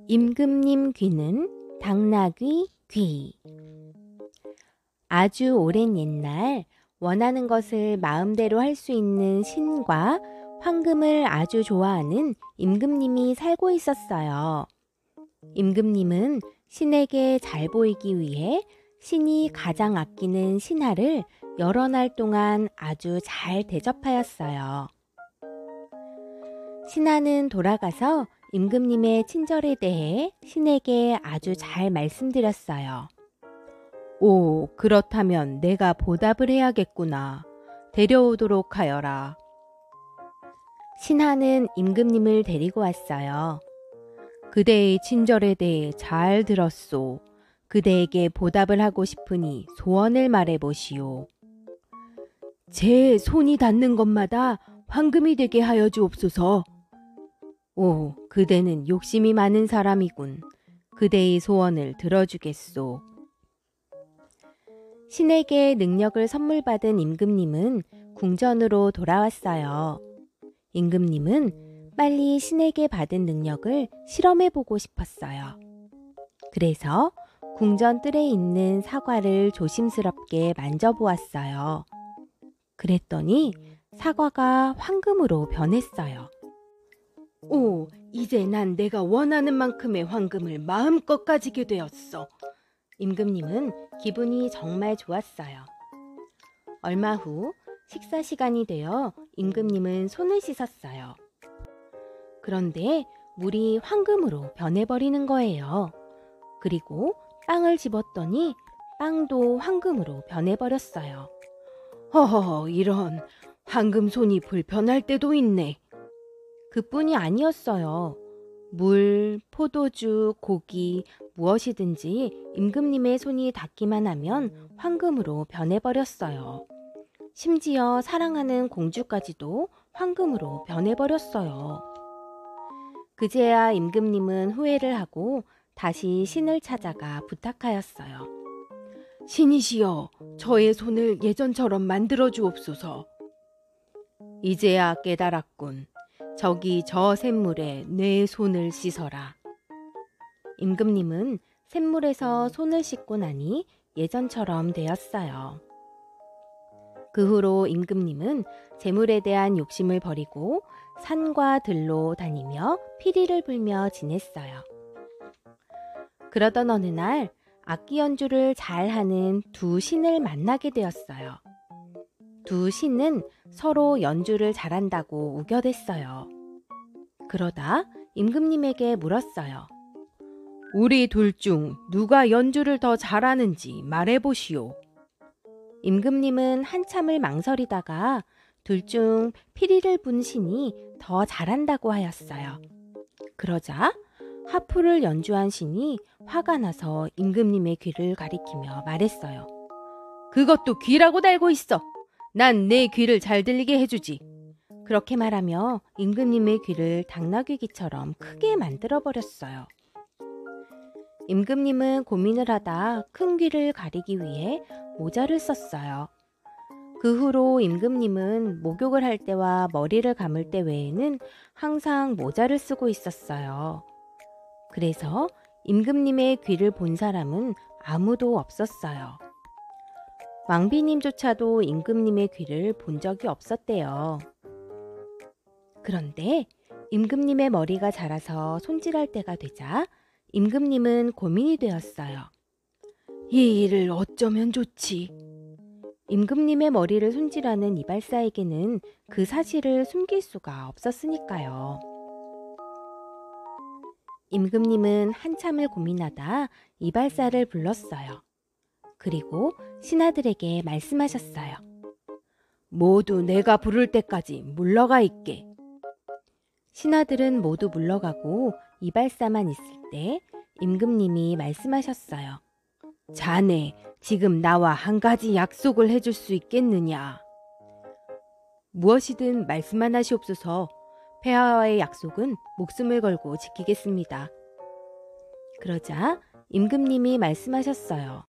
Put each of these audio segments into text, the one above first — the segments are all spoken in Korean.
임금님 귀는 당나귀 귀. 아주 오랜 옛날 원하는 것을 마음대로 할 수 있는 신과 황금을 아주 좋아하는 임금님이 살고 있었어요. 임금님은 신에게 잘 보이기 위해 신이 가장 아끼는 신하를 여러 날 동안 아주 잘 대접하였어요. 신하는 돌아가서 임금님의 친절에 대해 신에게 아주 잘 말씀드렸어요. 오, 그렇다면 내가 보답을 해야겠구나. 데려오도록 하여라. 신하는 임금님을 데리고 왔어요. 그대의 친절에 대해 잘 들었소. 그대에게 보답을 하고 싶으니 소원을 말해보시오. 제 손이 닿는 것마다 황금이 되게 하여 주옵소서. 오, 그대는 욕심이 많은 사람이군. 그대의 소원을 들어주겠소. 신에게 능력을 선물 받은 임금님은 궁전으로 돌아왔어요. 임금님은 빨리 신에게 받은 능력을 실험해보고 싶었어요. 그래서 궁전 뜰에 있는 사과를 조심스럽게 만져보았어요. 그랬더니 사과가 황금으로 변했어요. 오, 이제 난 내가 원하는 만큼의 황금을 마음껏 가지게 되었어. 임금님은 기분이 정말 좋았어요. 얼마 후 식사 시간이 되어 임금님은 손을 씻었어요. 그런데 물이 황금으로 변해버리는 거예요. 그리고 빵을 집었더니 빵도 황금으로 변해버렸어요. 허허, 이런 황금 손이 불편할 때도 있네. 그뿐이 아니었어요. 물, 포도주, 고기, 무엇이든지 임금님의 손이 닿기만 하면 황금으로 변해버렸어요. 심지어 사랑하는 공주까지도 황금으로 변해버렸어요. 그제야 임금님은 후회를 하고 다시 신을 찾아가 부탁하였어요. 신이시여, 저의 손을 예전처럼 만들어 주옵소서. 이제야 깨달았군. 저기 저 샘물에 내 손을 씻어라. 임금님은 샘물에서 손을 씻고 나니 예전처럼 되었어요. 그 후로 임금님은 재물에 대한 욕심을 버리고 산과 들로 다니며 피리를 불며 지냈어요. 그러던 어느 날 악기 연주를 잘하는 두 신을 만나게 되었어요. 두 신은 서로 연주를 잘한다고 우겨댔어요. 그러다 임금님에게 물었어요. 우리 둘 중 누가 연주를 더 잘하는지 말해보시오. 임금님은 한참을 망설이다가 둘 중 피리를 분 신이 더 잘한다고 하였어요. 그러자 하프를 연주한 신이 화가 나서 임금님의 귀를 가리키며 말했어요. 그것도 귀라고 달고 있어. 난 내 귀를 잘 들리게 해주지. 그렇게 말하며 임금님의 귀를 당나귀 귀처럼 크게 만들어버렸어요. 임금님은 고민을 하다 큰 귀를 가리기 위해 모자를 썼어요. 그 후로 임금님은 목욕을 할 때와 머리를 감을 때 외에는 항상 모자를 쓰고 있었어요. 그래서 임금님의 귀를 본 사람은 아무도 없었어요. 왕비님조차도 임금님의 귀를 본 적이 없었대요. 그런데 임금님의 머리가 자라서 손질할 때가 되자 임금님은 고민이 되었어요. 이 일을 어쩌면 좋지? 임금님의 머리를 손질하는 이발사에게는 그 사실을 숨길 수가 없었으니까요. 임금님은 한참을 고민하다 이발사를 불렀어요. 그리고 신하들에게 말씀하셨어요. 모두 내가 부를 때까지 물러가 있게. 신하들은 모두 물러가고 이발사만 있을 때 임금님이 말씀하셨어요. 자네, 지금 나와 한 가지 약속을 해줄 수 있겠느냐? 무엇이든 말씀만 하시옵소서. 폐하와의 약속은 목숨을 걸고 지키겠습니다. 그러자 임금님이 말씀하셨어요.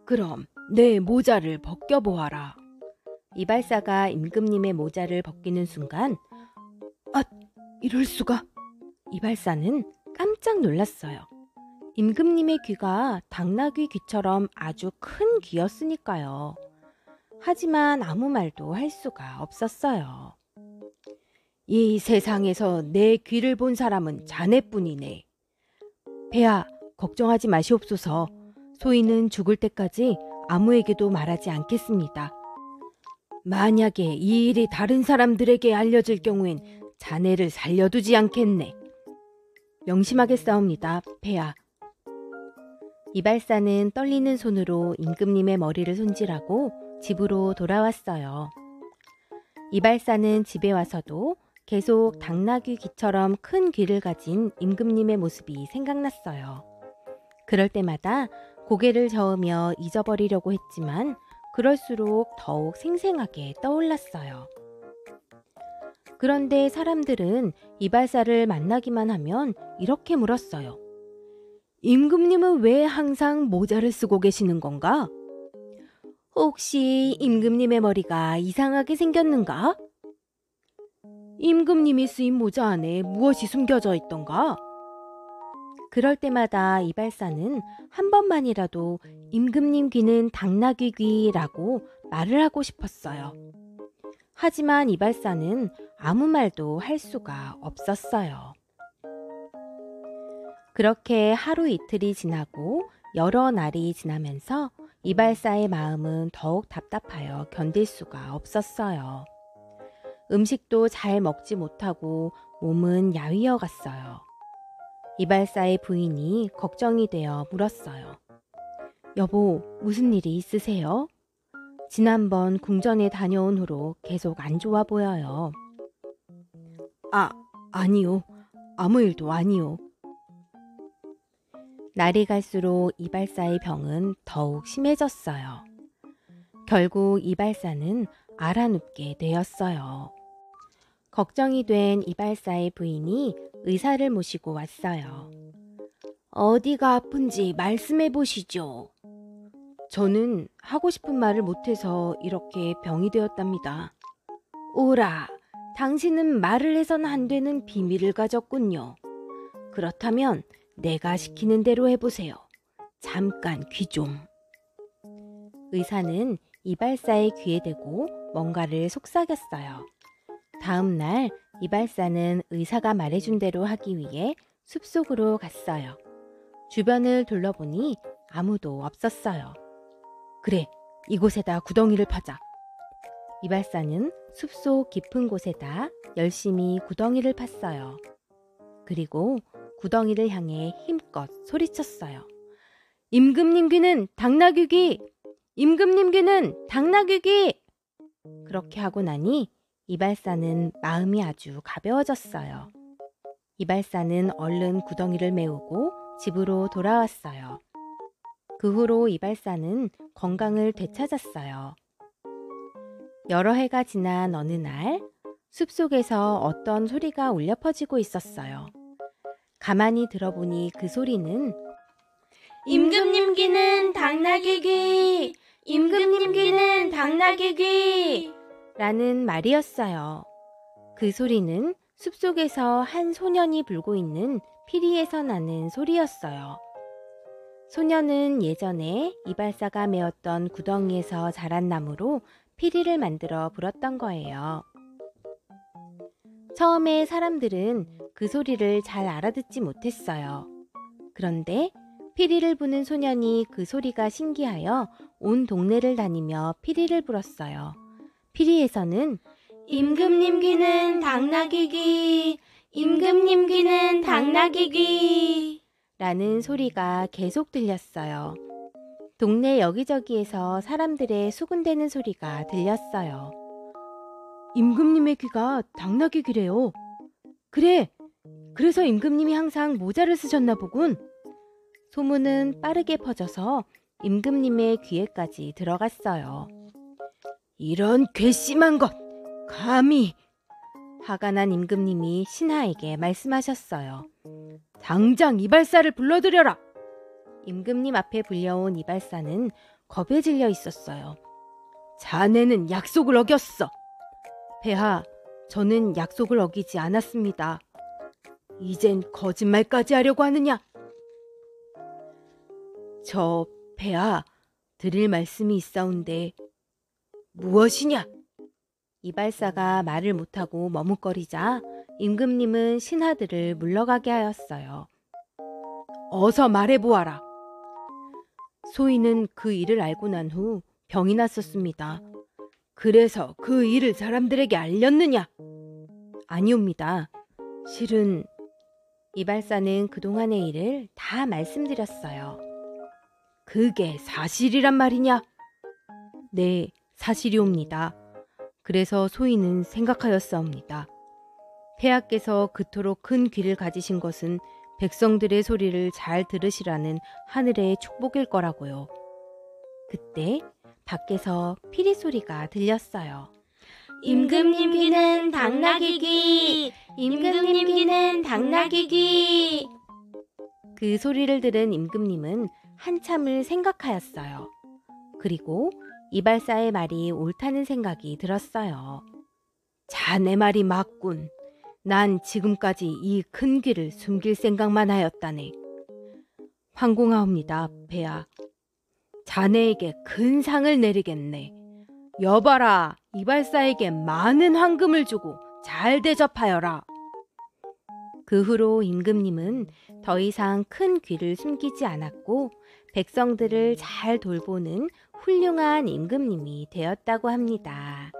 그럼 내 모자를 벗겨보아라. 이발사가 임금님의 모자를 벗기는 순간, 아, 이럴 수가. 이발사는 깜짝 놀랐어요. 임금님의 귀가 당나귀 귀처럼 아주 큰 귀였으니까요. 하지만 아무 말도 할 수가 없었어요. 이 세상에서 내 귀를 본 사람은 자네뿐이네. 폐하, 걱정하지 마시옵소서. 소인은 죽을 때까지 아무에게도 말하지 않겠습니다. 만약에 이 일이 다른 사람들에게 알려질 경우엔 자네를 살려두지 않겠네. 명심하겠사옵니다, 폐하. 이발사는 떨리는 손으로 임금님의 머리를 손질하고 집으로 돌아왔어요. 이발사는 집에 와서도 계속 당나귀 귀처럼 큰 귀를 가진 임금님의 모습이 생각났어요. 그럴 때마다 고개를 저으며 잊어버리려고 했지만 그럴수록 더욱 생생하게 떠올랐어요. 그런데 사람들은 이발사를 만나기만 하면 이렇게 물었어요. 임금님은 왜 항상 모자를 쓰고 계시는 건가? 혹시 임금님의 머리가 이상하게 생겼는가? 임금님이 쓰인 모자 안에 무엇이 숨겨져 있던가? 그럴 때마다 이발사는 한 번만이라도 임금님 귀는 당나귀 귀라고 말을 하고 싶었어요. 하지만 이발사는 아무 말도 할 수가 없었어요. 그렇게 하루 이틀이 지나고 여러 날이 지나면서 이발사의 마음은 더욱 답답하여 견딜 수가 없었어요. 음식도 잘 먹지 못하고 몸은 야위어 갔어요. 이발사의 부인이 걱정이 되어 물었어요. 여보, 무슨 일이 있으세요? 지난번 궁전에 다녀온 후로 계속 안 좋아 보여요. 아니요. 아무 일도 아니요. 날이 갈수록 이발사의 병은 더욱 심해졌어요. 결국 이발사는 알아눕게 되었어요. 걱정이 된 이발사의 부인이 의사를 모시고 왔어요. 어디가 아픈지 말씀해 보시죠. 저는 하고 싶은 말을 못해서 이렇게 병이 되었답니다. 오라, 당신은 말을 해서는 안 되는 비밀을 가졌군요. 그렇다면 내가 시키는 대로 해보세요. 잠깐 귀 좀. 의사는 이발사의 귀에 대고 뭔가를 속삭였어요. 다음 날 이발사는 의사가 말해준 대로 하기 위해 숲속으로 갔어요. 주변을 둘러보니 아무도 없었어요. 그래, 이곳에다 구덩이를 파자. 이발사는 숲속 깊은 곳에다 열심히 구덩이를 팠어요. 그리고 구덩이를 향해 힘껏 소리쳤어요. 임금님 귀는 당나귀 귀! 임금님 귀는 당나귀 귀! 그렇게 하고 나니 이발사는 마음이 아주 가벼워졌어요. 이발사는 얼른 구덩이를 메우고 집으로 돌아왔어요. 그 후로 이발사는 건강을 되찾았어요. 여러 해가 지난 어느 날 숲속에서 어떤 소리가 울려 퍼지고 있었어요. 가만히 들어보니 그 소리는 임금님 귀는 당나귀 귀! 임금님 귀는 당나귀 귀! 라는 말이었어요. 그 소리는 숲속에서 한 소년이 불고 있는 피리에서 나는 소리였어요. 소년은 예전에 이발사가 메었던 구덩이에서 자란 나무로 피리를 만들어 불었던 거예요. 처음에 사람들은 그 소리를 잘 알아듣지 못했어요. 그런데 피리를 부는 소년이 그 소리가 신기하여 온 동네를 다니며 피리를 불었어요. 피리에서는 임금님 귀는 당나귀 귀! 임금님 귀는 당나귀 귀! 라는 소리가 계속 들렸어요. 동네 여기저기에서 사람들의 수군대는 소리가 들렸어요. 임금님의 귀가 당나귀 귀래요. 그래, 그래서 임금님이 항상 모자를 쓰셨나 보군. 소문은 빠르게 퍼져서 임금님의 귀에까지 들어갔어요. 이런 괘씸한 것! 감히! 화가 난 임금님이 신하에게 말씀하셨어요. 당장 이발사를 불러들여라! 임금님 앞에 불려온 이발사는 겁에 질려 있었어요. 자네는 약속을 어겼어. 폐하, 저는 약속을 어기지 않았습니다. 이젠 거짓말까지 하려고 하느냐? 저 폐하, 드릴 말씀이 있사온데 무엇이냐? 이발사가 말을 못하고 머뭇거리자 임금님은 신하들을 물러가게 하였어요. 어서 말해보아라. 소인은 그 일을 알고 난 후 병이 났었습니다. 그래서 그 일을 사람들에게 알렸느냐? 아니옵니다. 실은 이발사는 그동안의 일을 다 말씀드렸어요. 그게 사실이란 말이냐? 네, 사실이옵니다. 그래서 소인은 생각하였사옵니다. 폐하께서 그토록 큰 귀를 가지신 것은 백성들의 소리를 잘 들으시라는 하늘의 축복일 거라고요. 그때 밖에서 피리 소리가 들렸어요. 임금님 귀는 당나귀 귀! 임금님 귀는 당나귀 귀! 그 소리를 들은 임금님은 한참을 생각하였어요. 그리고 이발사의 말이 옳다는 생각이 들었어요. 자네 말이 맞군. 난 지금까지 이 큰 귀를 숨길 생각만 하였다네. 황공하옵니다, 폐하. 자네에게 큰 상을 내리겠네. 여봐라, 이발사에게 많은 황금을 주고 잘 대접하여라. 그 후로 임금님은 더 이상 큰 귀를 숨기지 않았고 백성들을 잘 돌보는 훌륭한 임금님이 되었다고 합니다.